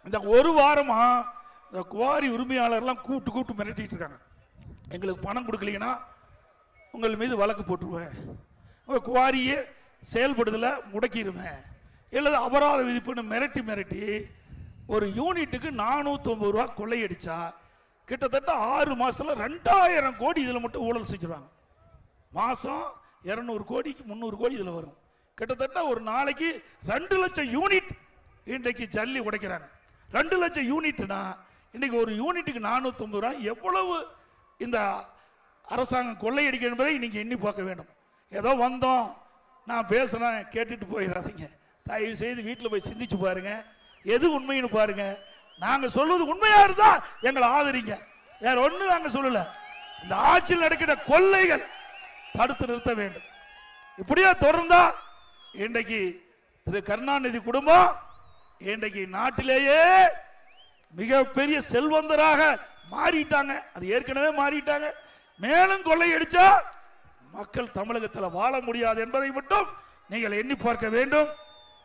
இந்த ஒரு வாரமா இந்த குவாரி உரிமையாளர்லாம் கூப்பிட்டு மிரட்டிட்டு இருக்காங்க. எங்களுக்கு பணம் கொடுக்கலீங்கன்னா உங்கள் மீது வழக்கு போட்டுருவேன், உங்கள் குவாரியே செயல்படுதல முடக்கிடுவேன், இல்லை அபராத விதிப்புன்னு மிரட்டி ஒரு யூனிட்டுக்கு 450 ரூபா கொள்ளையடிச்சா கிட்டத்தட்ட 6 மாசத்துல 2000 கோடி இதில் மட்டும் ஊழல் செஞ்சிருவாங்க. மாசம் 200 கோடிக்கு 300 கோடி இதில் வரும். கிட்டத்தட்ட ஒரு நாளைக்கு 2 லட்சம் யூனிட் இன்றைக்கு ஜல்லி உடைக்கிறாங்க. 2 லட்சம் யூனிட்னா இன்னைக்கு ஒரு யூனிட்டுக்கு 450 ரூபா எவ்வளவு இந்த அரசாங்கம் கொள்ளையடிக்க என்பதை நீங்க எண்ணி பார்க்க வேண்டும். ஏதோ வந்தோம் நான் பேசுறேன் கேட்டுட்டு போயிடாதீங்க. தயவு செய்து வீட்டில் போய் சிந்திச்சு பாருங்க, எது உண்மைன்னு பாருங்க. நாங்க சொல்வது உண்மையா இருந்தா எங்களை ஆதரிங்க, வேற ஒண்ணு நாங்க சொல்லல. இந்த ஆட்சியில் நடக்கிற கொள்ளைகள் தடுத்து நிறுத்த வேண்டும். இப்படியா தொடர்ந்தா இன்றைக்கு திரு கருணாநிதி குடும்பம் இன்றைக்கு நாட்டிலேயே மிகப்பெரிய செல்வந்தராக மாறிட்டாங்க. அது ஏற்கனவே மாறிட்டாங்க. மேலும் கொள்ளையடிச்சா மக்கள் தமிழகத்தில் வாழ முடியாது என்பதை மட்டும் நீங்கள் எண்ணி பார்க்க வேண்டும்.